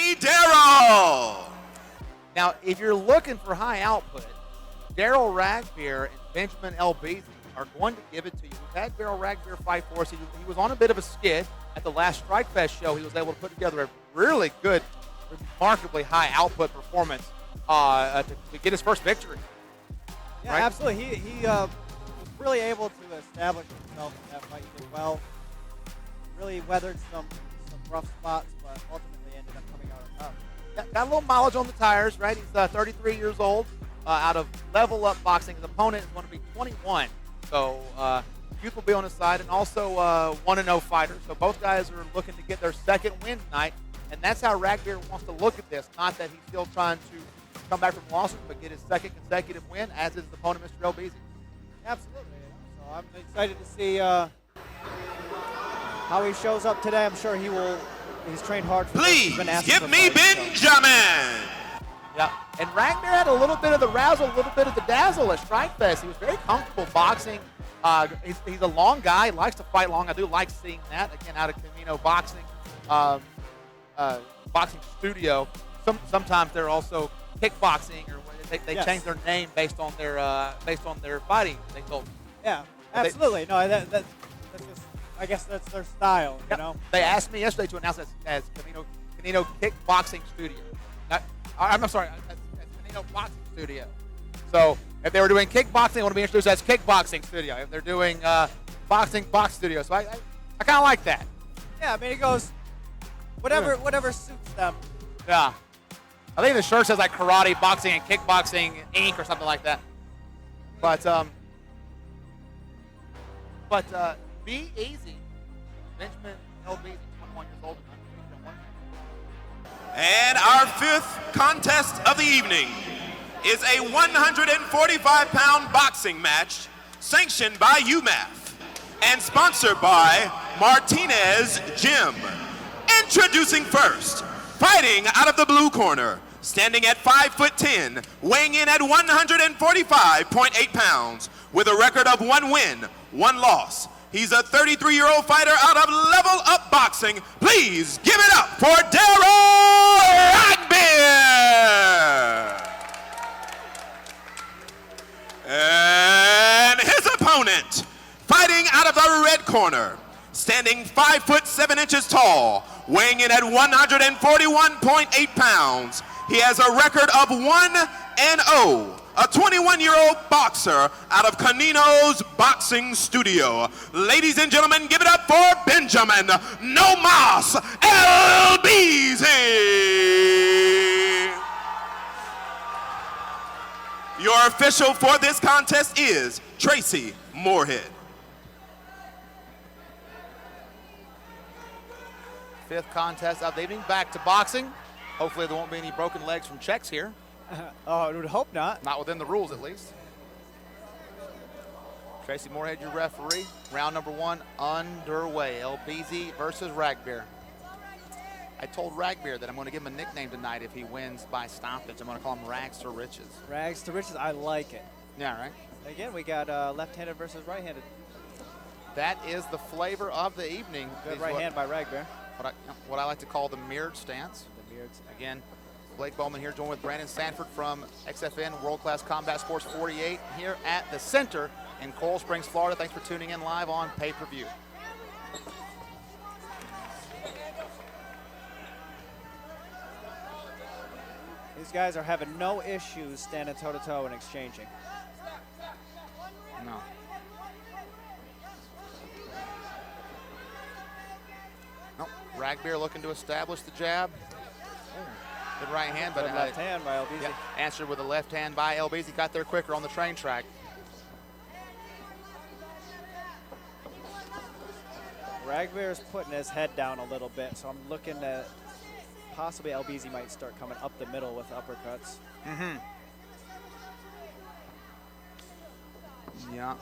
Hey, Daryl! Now, if you're looking for high output, Daryl Ragbeer and Benjamin Elbeze are going to give it to you. We've had Daryl Ragbeer fight for us. He was on a bit of a skid at the last Strike Fest show. He was able to put together a really good, remarkably high output performance to get his first victory. Yeah, right? absolutely. He was really able to establish himself in that fight. He did well. Really weathered some rough spots, but ultimately ended up coming out on top. Got a little mileage on the tires, right? He's 33 years old, out of Level Up Boxing. His opponent is going to be 21. So youth will be on his side, and also 1-0 fighter. So both guys are looking to get their second win tonight, and that's how Ragbeer wants to look at this. Not that he's still trying to come back from losses, but get his second consecutive win, as is his opponent, Mr. Elbeze. Absolutely. So I'm excited to see how he shows up today. I'm sure he will. He's trained hard for this. He's Please been asking give for me fights, Benjamin! Yeah, and Ragbeer had a little bit of the razzle, a little bit of the dazzle at Strike Fest. He was very comfortable boxing. He's a long guy. He likes to fight long. I do like seeing that, again, out of Canino boxing studio. Sometimes they're also kickboxing, or they Yes. change their name based on their fighting. They told me. Yeah, absolutely. No, that's just, I guess that's their style, you know? They asked me yesterday to announce it as Canino Kickboxing Studio. I'm sorry, as Canino Boxing Studio. So if they were doing kickboxing, they want to be introduced as Kickboxing Studio. If they're doing boxing, Box Studio. So I kind of like that. Yeah, I mean, it goes whatever suits them. Yeah. I think the shirt says like Karate, Boxing, and Kickboxing Inc. or something like that. But be easy. Benjamin Elbeze, 21 years old. And our fifth contest of the evening is a 145-pound boxing match sanctioned by UMath and sponsored by Martinez Gym. Introducing first, fighting out of the blue corner, standing at 5'10", weighing in at 145.8 pounds, with a record of 1 win, 1 loss. He's a 33-year-old fighter out of Level Up Boxing. Please give it up for Daryl Ragbeer! And his opponent, fighting out of the red corner, standing 5'7" tall, weighing in at 141.8 pounds. He has a record of 1-0. A 21-year-old boxer out of Canino's boxing studio. Ladies and gentlemen, give it up for Benjamin "No Mas" Elbeze. Your official for this contest is Tracy Moorhead. Fifth contest of the evening, back to boxing. Hopefully there won't be any broken legs from checks here. Oh, I would hope not. Not within the rules, at least. Tracy Moorhead, your referee. Round number 1 underway. Elbeze versus Ragbeer. I told Ragbeer that I'm going to give him a nickname tonight if he wins by stoppage. I'm going to call him Rags to Riches. Rags to riches, I like it. Yeah, right? Again, we got left-handed versus right-handed. That is the flavor of the evening. Good right hand by Ragbeer. What I like to call the mirrored stance. The mirrored. Again, Blake Bowman here, joined with Brandon Sanford from XFN World Class Combat Sports 48 here at the center in Coral Springs, Florida. Thanks for tuning in live on pay-per-view. These guys are having no issues standing toe-to-toe and exchanging. No. Nope. Ragbeer looking to establish the jab. Good right hand, but Good left hand by Elbeze. Yeah, answered with a left hand by Elbeze. Got there quicker on the train track. Ragbeer is putting his head down a little bit, so I'm looking at possibly Elbeze might start coming up the middle with uppercuts. Mm-hmm. Yeah.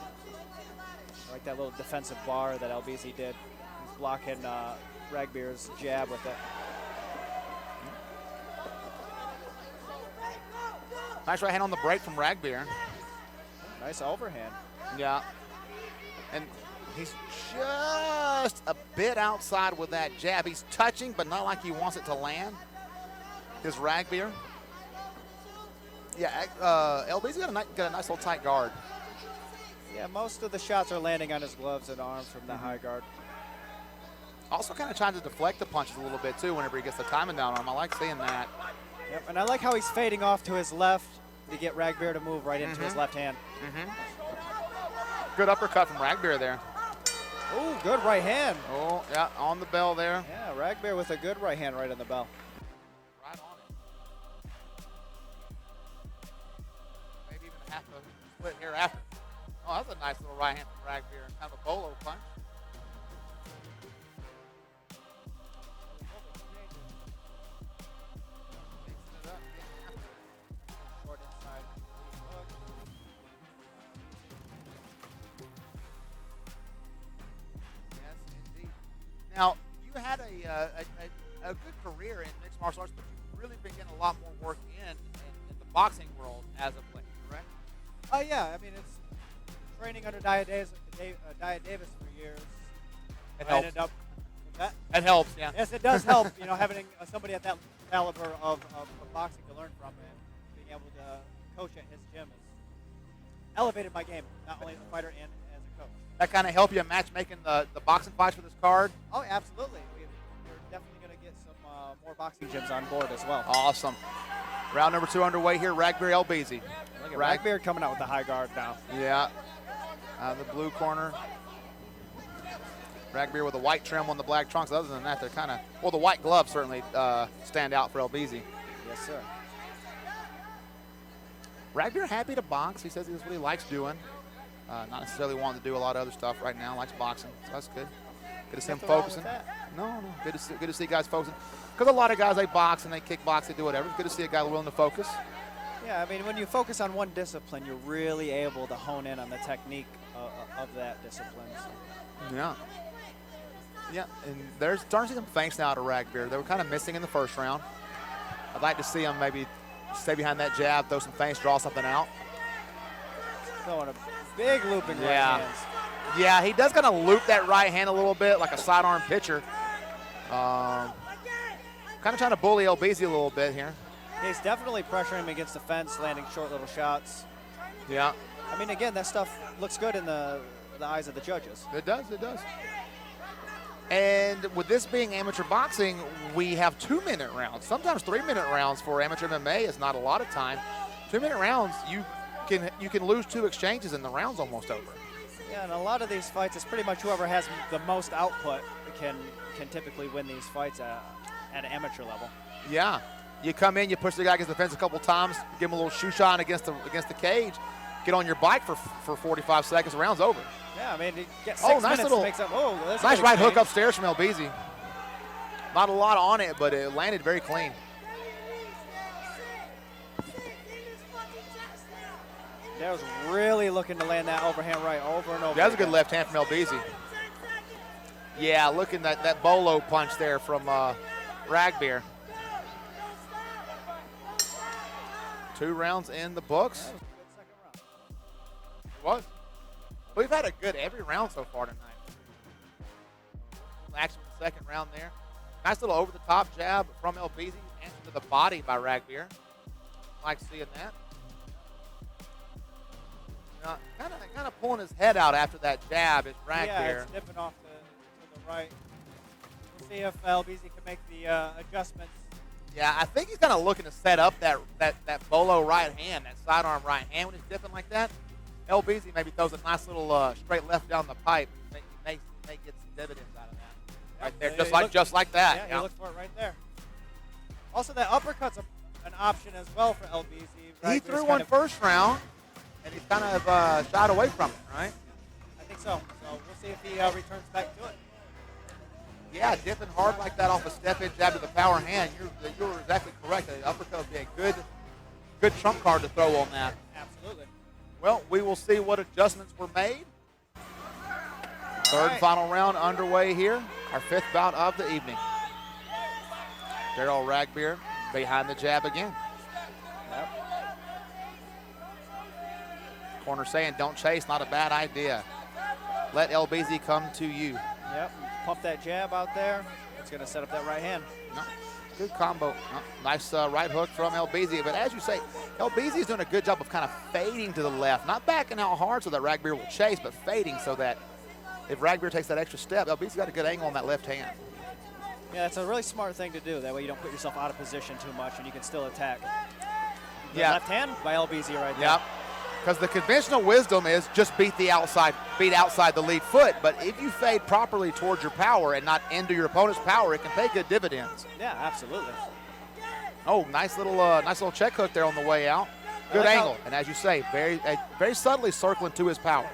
I like that little defensive bar that Elbeze did. He's blocking Ragbeer's jab with it. Nice right hand on the break from Ragbeer. Nice overhand. Yeah. And he's just a bit outside with that jab. He's touching, but not like he wants it to land. His Ragbeer. Yeah, Elbeze got a nice little tight guard. Yeah, most of the shots are landing on his gloves and arms from the high guard. Also kind of trying to deflect the punches a little bit, too, whenever he gets the timing down on him. I like seeing that. Yep, and I like how he's fading off to his left to get Ragbeer to move right into his left hand. Good uppercut from Ragbeer there. Oh, good right hand. Oh, yeah, on the bell there. Yeah, Ragbeer with a good right hand right on the bell. Right on it. Maybe even half a split here after. Oh, that's a nice little right hand from Ragbeer. Kind of a bolo punch. Short inside hook. Yes, indeed. Now, you had a good career in mixed martial arts, but you've really been getting a lot more work in the boxing world as of late, correct? Oh, yeah. I mean, it's training under Dia Davis for years. It I helps. ended up with that. It helps, yeah. Yes, it does help, having somebody at that caliber of boxing to learn from and being able to coach at his gym has elevated my game, not only as a fighter and as a coach. That kind of help you matchmaking the boxing fights for this card? Oh, absolutely. We're definitely going to get some more boxing gyms on board as well. Awesome. Round number 2 underway here, Ragbeer Elbeze. Look at Ragbeer coming out with the high guard now. Yeah. The blue corner. Ragbeer with a white trim on the black trunks. Other than that, they're kind of, well, the white gloves certainly stand out for Elbeze. Yes, sir. Ragbeer happy to box. He says that's what he likes doing. Not necessarily wanting to do a lot of other stuff right now. Likes boxing, so that's good. Good to see him Nothing wrong with focusing. that. No. Good to see guys focusing. Because a lot of guys, they box and they kickbox, they do whatever. It's good to see a guy willing to focus. Yeah, I mean, when you focus on one discipline, you're really able to hone in on the technique of that discipline. So. Yeah. Yeah, and there's starting to see some feints now to Ragbeer. They were kind of missing in the first round. I'd like to see him maybe stay behind that jab, throw some feints, draw something out. Throwing a big looping right hands. Yeah, he does kind of loop that right hand a little bit like a sidearm pitcher. Kind of trying to bully Elbeze a little bit here. He's definitely pressuring him against the fence, landing short little shots. Yeah. I mean, again, that stuff looks good in the eyes of the judges. It does. And with this being amateur boxing, we have 2-minute rounds. Sometimes 3-minute rounds for amateur MMA is not a lot of time. 2-minute rounds, you can lose 2 exchanges and the round's almost over. Yeah, and a lot of these fights, it's pretty much whoever has the most output can typically win these fights at an amateur level. Yeah. You come in, you push the guy against the fence a couple times, give him a little shoe shot against the cage, get on your bike for 45 seconds, the round's over. Yeah, I mean, you get 6 nice minutes little, to make something. Oh, that's nice right hook upstairs from Elbeze. Not a lot on it, but it landed very clean. That was really looking to land that overhand right over and over. That was a good left hand from Elbeze. Yeah, looking at that bolo punch there from Ragbeer. 2 rounds in the books. That was a good second round. It was. We've had a good every round so far tonight. Action in the second round there. Nice little over-the-top jab from Elbeze, answer to the body by Ragbeer. Like seeing that. Kind of pulling his head out after that jab is Ragbeer. Yeah, it's nipping off to the right. We'll see if Elbeze can make the adjustments. Yeah, I think he's kind of looking to set up that bolo right hand, that sidearm right hand when he's dipping like that. Elbeze maybe throws a nice little straight left down the pipe. May get some dividends out of that. Right there, just like that. Yeah, he looked for it right there. Also, that uppercut's an option as well for Elbeze. He threw one first round, and he's kind of shied away from it, right? I think so. So we'll see if he returns back to it. Yeah, dipping hard like that off a step-in jab to the power hand. You're exactly correct. The uppercut would be a good trump card to throw on that. Absolutely. Well, we will see what adjustments were made. Third and final round underway here. Our 5th bout of the evening. Daryl Ragbeer behind the jab again. Yep. Corner saying, don't chase, not a bad idea. Let Elbeze come to you. Yep. Pump that jab out there. It's going to set up that right hand. No. Good combo. Nice right hook from Elbeze. But as you say, Elbeze is doing a good job of kind of fading to the left. Not backing out hard so that Ragbeer will chase, but fading so that if Ragbeer takes that extra step, Elbeze's got a good angle on that left hand. Yeah, it's a really smart thing to do. That way you don't put yourself out of position too much and you can still attack. Yeah. Left hand by Elbeze right there. Yep. Because the conventional wisdom is just beat outside the lead foot. But if you fade properly towards your power and not into your opponent's power, it can pay good dividends. Yeah, absolutely. Oh, nice little check hook there on the way out. Good like angle, and as you say, very subtly circling to his power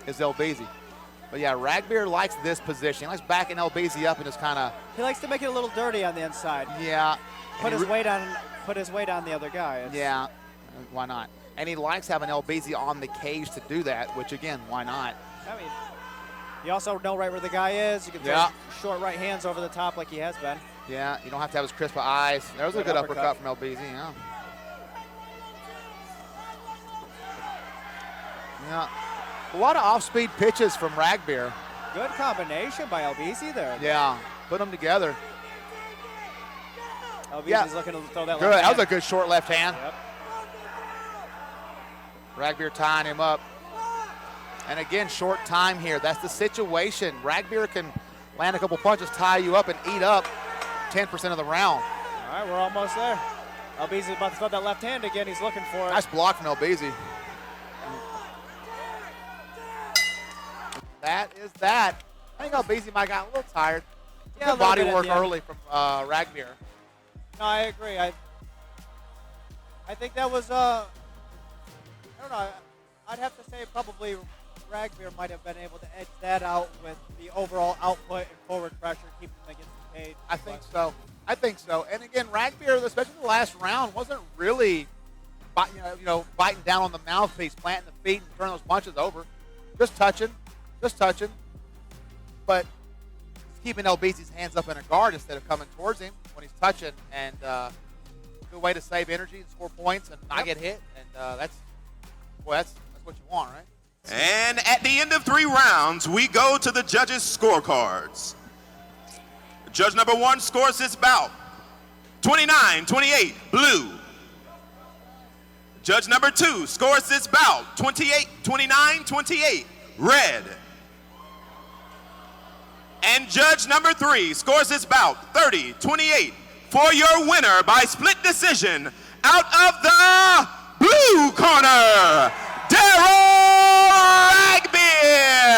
is Elbeze. But yeah, Ragbeer likes this position. He likes backing Elbeze up and just kind of. He likes to make it a little dirty on the inside. Yeah. Put his weight on the other guy. Yeah, why not? And he likes having Elbeze on the cage to do that, which again, why not? I mean, you also know right where the guy is. You can throw short right hands over the top like he has been. Yeah, you don't have to have his crisp eyes. There's a good uppercut from Elbeze, yeah. Yeah, a lot of off-speed pitches from Ragbeer. Good combination by Elbeze there. Yeah, put them together. Elbeze's looking to throw that good. left hand. That was a good short left hand. Yep. Ragbeer tying him up. And again, short time here. That's the situation. Ragbeer can land a couple punches, tie you up, and eat up 10% of the round. All right, we're almost there. Elbeze's about to throw that left hand again. He's looking for it. Nice block from Elbeze. That is that. I think Elbeze might have got a little tired. Yeah, good body work early from Ragbeer. No, I agree. I think that was, I don't know, I'd have to say probably Ragbeer might have been able to edge that out with the overall output and forward pressure, keeping him against the cage. I think so. And again, Ragbeer, especially the last round, wasn't really biting down on the mouthpiece, planting the feet, and turning those punches over. Just touching. But keeping Elbeze's hands up in a guard instead of coming towards him when he's touching, and good way to save energy and score points and not get hit, and that's what you want, right? And at the end of 3 rounds, we go to the judges' scorecards. Judge number 1 scores this bout 29-28, blue. Judge number 2 scores this bout 29-28, red. And judge number 3 scores this bout 30-28 for your winner by split decision out of the blue corner, Daryl Ragbeer.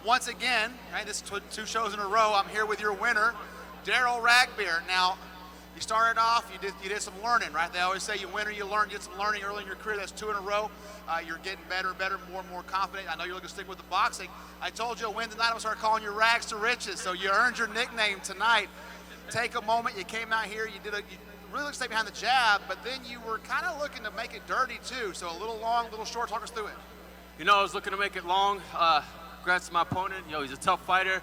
Once again, right, this is 2 shows in a row, I'm here with your winner, Daryl Ragbeer. Now, you started off, you did some learning, right? They always say you win or you learn. You did some learning early in your career. That's 2 in a row. You're getting better and better, more and more confident. I know you're looking to stick with the boxing. I told you a win tonight, I'm going to start calling you Rags to Riches, so you earned your nickname tonight. Take a moment, you came out here, you really looked to stay behind the jab, but then you were kind of looking to make it dirty too, so a little long, a little short. Talk us through it. You know, I was looking to make it long. Congrats to my opponent. He's a tough fighter.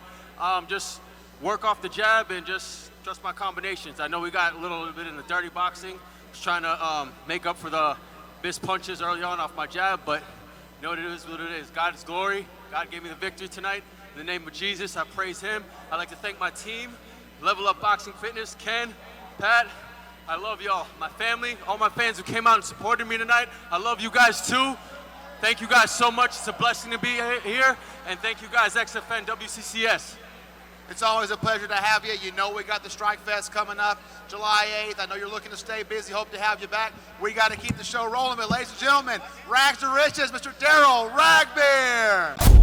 Just work off the jab and just trust my combinations. I know we got a little bit in the dirty boxing. Just trying to make up for the missed punches early on off my jab, but you know what it is. God is glory. God gave me the victory tonight. In the name of Jesus, I praise him. I'd like to thank my team, Level Up Boxing Fitness, Ken, Pat. I love y'all, my family, all my fans who came out and supported me tonight. I love you guys too. Thank you guys so much. It's a blessing to be here. And thank you guys, XFN, WCCS. It's always a pleasure to have you. You know we got the Strike Fest coming up July 8th. I know you're looking to stay busy. Hope to have you back. We got to keep the show rolling. But ladies and gentlemen, Rags to Riches, Mr. Daryl Ragbeer.